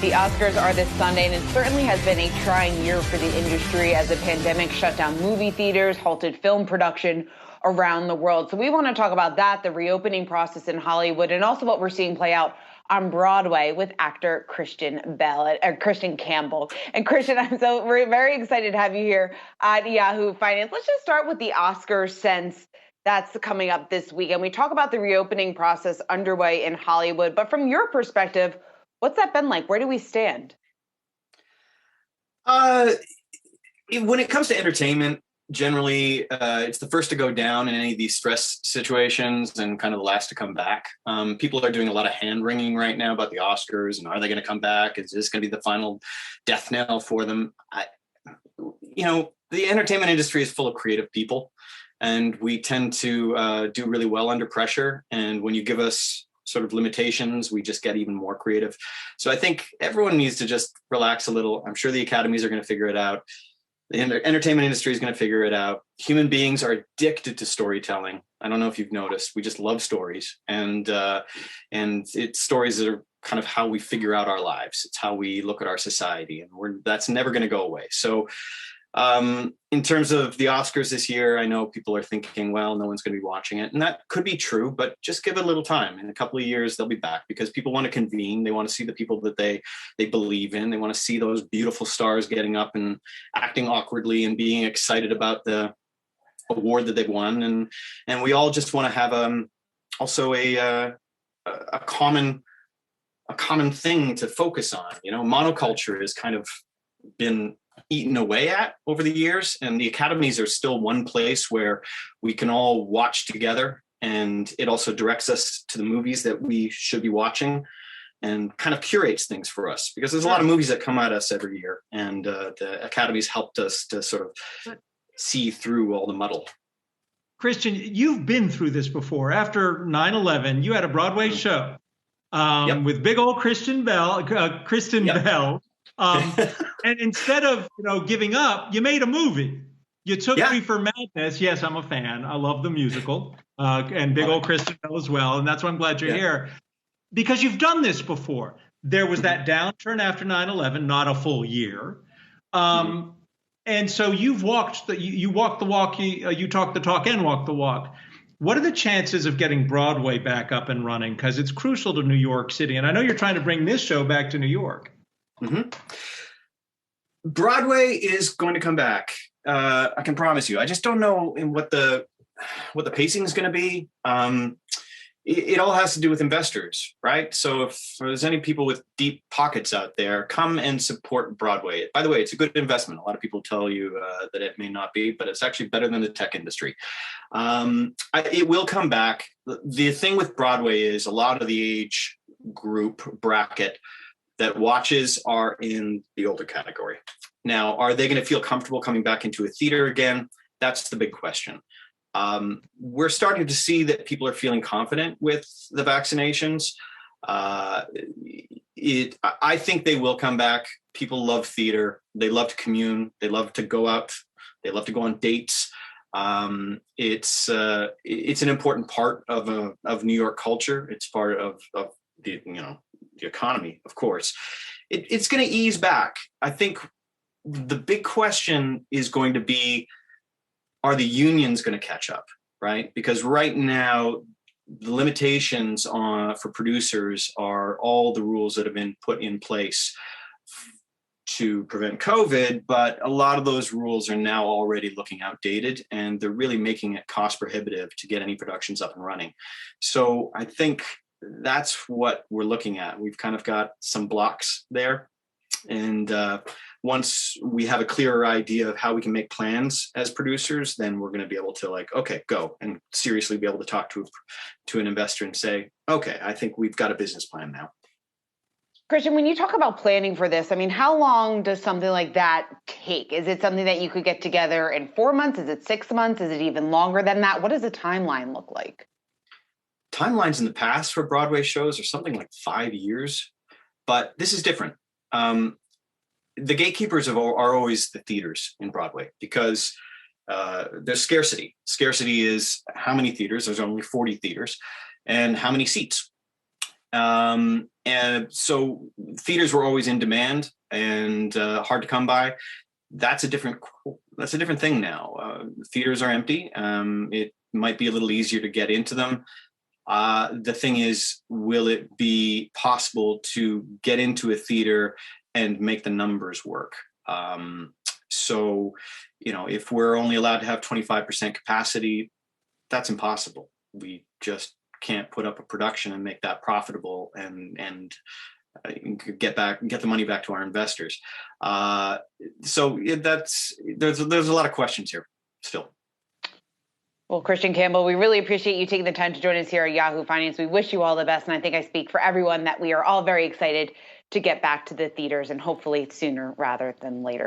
The Oscars are this Sunday, and it certainly has been a trying year for the industry as the pandemic shut down movie theaters, halted film production around the world. So we want to talk about that, the reopening process in Hollywood, and also what we're seeing play out on Broadway with actor Christian Campbell. And Christian, we're very excited to have you here at Yahoo Finance. Let's just start with the Oscars, since that's coming up this week. And we talk about the reopening process underway in Hollywood. But from your perspective, what's that been like? Where do we stand? When it comes to entertainment, generally, it's the first to go down in any of these stress situations and kind of the last to come back. People are doing a lot of hand-wringing right now about the Oscars and are they going to come back? Is this going to be the final death knell for them? The entertainment industry is full of creative people, and we tend to do really well under pressure. And when you give us sort of limitations, we just get even more creative. So I think everyone needs to just relax a little. I'm sure the academies are going to figure it out. The entertainment industry is going to figure it out. Human beings are addicted to storytelling. I don't know if you've noticed. We just love stories, and it's stories that are kind of how we figure out our lives. It's how we look at our society, and that's never going to go away. So in terms of the Oscars this year, I know people are thinking, well, no one's going to be watching it. And that could be true, but just give it a little time. In a couple of years, they'll be back because people want to convene. They want to see the people that they believe in. They want to see those beautiful stars getting up and acting awkwardly and being excited about the award that they've won. And we all just want to have also a common thing to focus on. Monoculture has kind of been eaten away at over the years, and the academies are still one place where we can all watch together, and it also directs us to the movies that we should be watching and kind of curates things for us, because there's a lot of movies that come at us every year, and the academies helped us to sort of see through all the muddle. Christian, you've been through this before. After 9/11, you had a Broadway show with big old Kristen Bell. And instead of giving up, you made a movie. You took Reefer Madness. Yes, I'm a fan. I love the musical, and big old Kristen Bell as well. And that's why I'm glad you're here, because you've done this before. There was that downturn after 9/11, not a full year, and so you've walked you walked the walk. You talked the talk and walked the walk. What are the chances of getting Broadway back up and running? Because it's crucial to New York City, and I know you're trying to bring this show back to New York. Mm-hmm. Broadway is going to come back. I can promise you. I just don't know what the pacing is going to be. It all has to do with investors, right? So if there's any people with deep pockets out there, come and support Broadway. By the way, it's a good investment. A lot of people tell you that it may not be, but it's actually better than the tech industry. It will come back. The thing with Broadway is a lot of the age group bracket that watches are in the older category. Now, are they going to feel comfortable coming back into a theater again? That's the big question. We're starting to see that people are feeling confident with the vaccinations. I think they will come back. People love theater. They love to commune. They love to go out. They love to go on dates. It's an important part of New York culture. It's part of the economy, of course. It's going to ease back. I think the big question is going to be, are the unions going to catch up, right? Because right now, the limitations for producers are all the rules that have been put in place to prevent COVID, but a lot of those rules are now already looking outdated, and they're really making it cost prohibitive to get any productions up and running. So I think that's what we're looking at. We've kind of got some blocks there. And once we have a clearer idea of how we can make plans as producers, then we're going to be able to go and seriously be able to talk to an investor and say, okay, I think we've got a business plan now. Christian, when you talk about planning for this, how long does something like that take? Is it something that you could get together in 4 months? Is it 6 months? Is it even longer than that? What does the timeline look like? Timelines in the past for Broadway shows are something like 5 years, but this is different. The gatekeepers are always the theaters in Broadway, because there's scarcity. Scarcity is how many theaters. There's only 40 theaters, and how many seats. And so theaters were always in demand and hard to come by. That's a different thing now. Theaters are empty. It might be a little easier to get into them. The thing is, will it be possible to get into a theater and make the numbers work? So, if we're only allowed to have 25% capacity, that's impossible. We just can't put up a production and make that profitable and get the money back to our investors. So there's a lot of questions here still. Well, Christian Campbell, we really appreciate you taking the time to join us here at Yahoo Finance. We wish you all the best, and I think I speak for everyone that we are all very excited to get back to the theaters, and hopefully sooner rather than later.